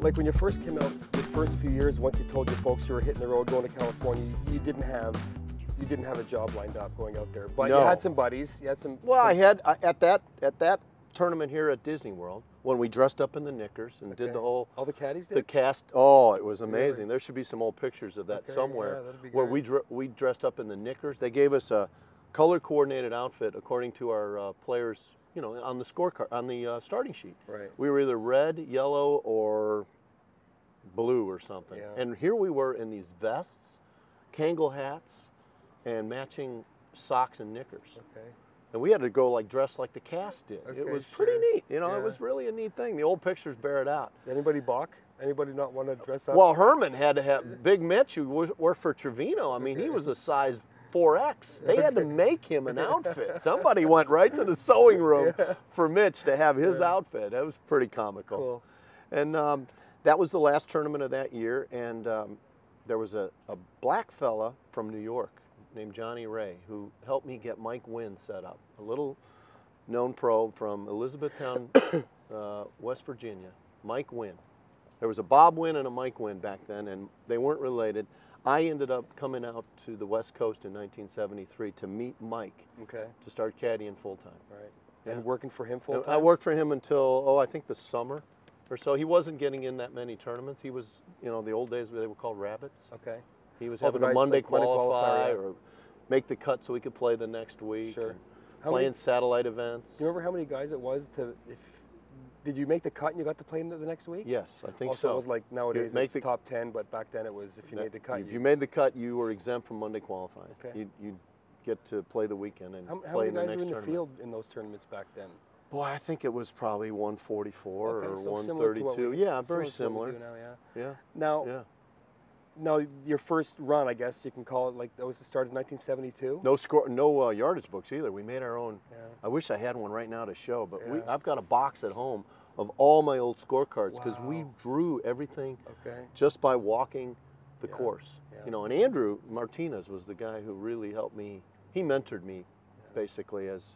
Like when you first came out, the first few years, once you told your folks you were hitting the road going to California, you didn't have a job lined up going out there. But No. you had some buddies. You had some. Well, I had at that tournament here at Disney World when we dressed up in the knickers and did the whole all the caddies did? the cast. Oh, it was amazing. There should be some old pictures of that Okay, somewhere yeah, that'd be where great. we dressed up in the knickers. They gave us a color coordinated outfit according to our players, you know, on the scorecard on the starting sheet. Right. We were either red, yellow, or blue or something. Yeah. And here we were in these vests, Kangol hats, and matching socks and knickers. Okay. And we had to go like dressed like the cast did. Okay, it was sure. pretty neat. You know, Yeah. it was really a neat thing. The old pictures bear it out. Anybody balk? Anybody not want to dress up? Well, Herman had to have Big Mitch, who worked for Trevino. I mean, he was a size 4X. They had to make him an outfit. Somebody went right to the sewing room for Mitch to have his outfit. That was pretty comical. Cool. And that was the last tournament of that year. And there was a black fella from New York named Johnny Ray who helped me get Mike Wynn set up, a little known pro from Elizabethtown, West Virginia, Mike Wynn. There was a Bob Wynn and a Mike Wynn back then, and they weren't related. I ended up coming out to the West Coast in 1973 to meet Mike, Okay. to start caddying full-time. Right. Yeah. And working for him full time? I worked for him until, I think the summer or so. He wasn't getting in that many tournaments. He was, you know, the old days where they were called rabbits. Okay. He was Oh, the having a guys Monday like Monday qualify qualifier, yeah. or make the cut so he could play the next week. Sure. and How playing many- satellite events. Do you remember how many guys it was to, did you make the cut and you got to play in the next week? Yes, I think Also, so. it was like nowadays make it's the- top 10, but back then it was if you made the cut. If you made the cut, you were exempt from Monday qualifying. Okay. You'd get to play the weekend and how play many in the guys next were in the tournament. field in those tournaments back then? Boy, I think it was probably 144 Okay, or so similar to what 132. we- Yeah, very to what similar. we do now, yeah. Yeah. Now, Yeah. now your first run, I guess you can call it, like that was started in 1972. No score, no yardage books either. We made our own. Yeah. I wish I had one right now to show, but Yeah. I've got a box at home of all my old scorecards because we Wow. drew everything Okay. just by walking the Yeah. course. Yeah. You know, and Andrew Martinez was the guy who really helped me. He mentored me basically as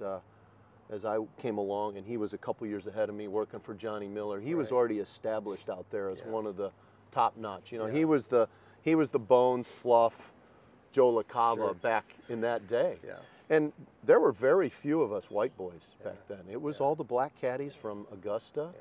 I came along, and he was a couple years ahead of me working for Johnny Miller. He was Right. already established out there as Yeah. one of the top notch. You know, Yeah. he was the Bones, Fluff, Joe LaCava Sure. back in that day. Yeah. And there were very few of us white boys Yeah. back then. It was Yeah. all the black caddies from Augusta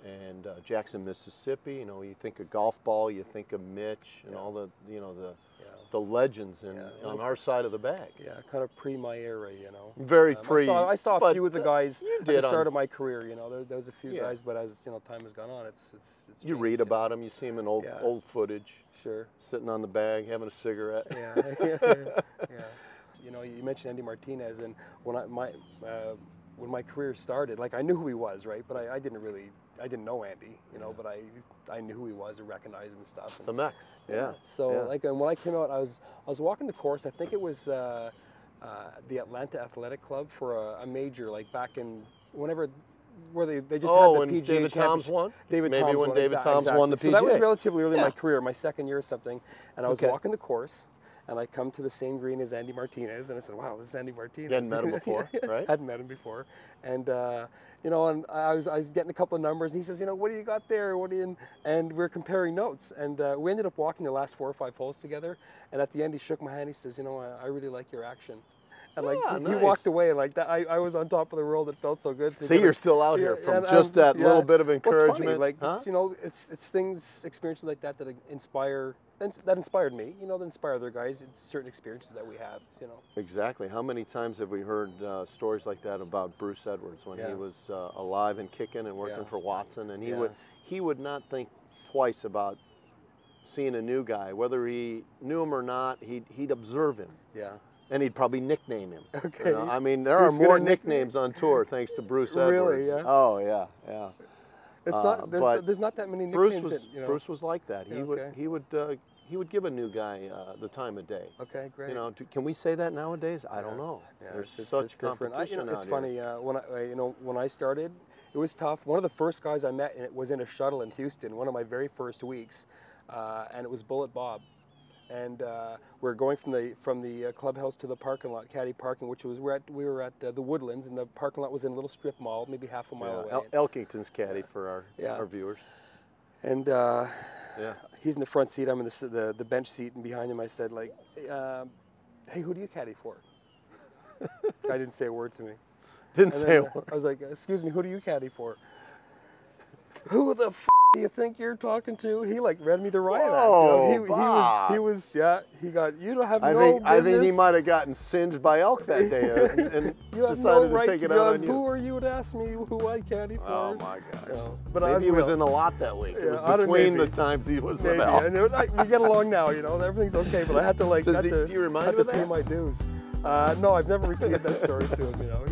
and Jackson, Mississippi. You know, you think of golf ball, you think of Mitch and Yeah. all the, you know, the Yeah. legends Yeah. on our side of the bag. Yeah, kind of pre my era, you know. Very pre. I saw a but few of the guys you at did the start on- of my career. You know, there was a few Yeah. guys, but as you know, time has gone on, it's You changed, read know. about them, you see them in old Yeah. old footage, Sure. sitting on the bag, having a cigarette. Yeah. yeah. You know, you mentioned Andy Martinez, and when my career started, like I knew who he was, right? But I didn't know Andy, you know, but I knew who he was and recognized him and stuff. And, The Mex, yeah. So yeah. like, and when I came out, I was walking the course. I think it was the Atlanta Athletic Club for a major, like back in whenever. Where they just had the when PGA David Toms championship. won? David Maybe Toms when won, David Toms won the So that was PGA. relatively early in Yeah. my career, my second year or something. And I was Okay. walking the course, and I come to the same green as Andy Martinez, and I said, "Wow, this is Andy Martinez." You hadn't met him before, right? Hadn't met him before, and you know, and I was getting a couple of numbers, and he says, "You know, what do you got there? What do you?" And we were comparing notes, and we ended up walking the last 4 or 5 holes together. And at the end, he shook my hand. He says, "You know, I really like your action." And like Yeah, he nice. walked away like that. I was on top of the world. It felt so good. to See, get you're a- still out here Yeah, from and, just that yeah. little bit of Well, it's funny, encouragement. like huh? it's, you know, it's things, experiences like that inspire. That inspired me. You know, that inspire other guys. It's certain experiences that we have. You know. Exactly. How many times have we heard stories like that about Bruce Edwards when Yeah. he was alive and kicking and working Yeah. for Watson, and Yeah. he would not think twice about seeing a new guy, whether he knew him or not. He'd observe him, Yeah. and he'd probably nickname him. Okay. You know, I mean, there are Who's good more at nicknames? nicknames on tour thanks to Bruce Really, Edwards. yeah? Oh yeah, yeah. It's not. but There's not that many Bruce nicknames. was that, you know. Bruce was like that. He Okay. he would give a new guy the time of day. Okay, great. You know, can we say that nowadays? I don't know. Yeah, There's it's such different. competition You know, it's out funny. here. When I started, it was tough. One of the first guys I met was in a shuttle in Houston. One of my very first weeks, and it was Bullet Bob. And we're going from the clubhouse to the parking lot, Caddie parking, which was we were at the Woodlands, and the parking lot was in a little strip mall, maybe half a mile away. Elkington's caddy for Yeah. our viewers. And Yeah. he's in the front seat. I'm in the bench seat, and behind him I said, like, hey, who do you caddy for? Guy didn't say a word to me. Didn't And say a then word. I was like, excuse me, who do you caddy for? Who the f do you think you're talking to? He like read me the riot act. Whoa, You know? Bob. He was, yeah, he got, you don't have I no think business. he might have gotten singed by elk that day and You have decided no right to take it out on you. Who are you to ask me who I caddy for? Oh my gosh. You know, but Maybe as he was well. in a lot that week. It Yeah, was I don't- between the maybe. times he was Maybe. with elk. And we get along now, you know, everything's okay, but I had to like, Do you remind had him to of pay that? my dues. No, I've never repeated that story to him, you know.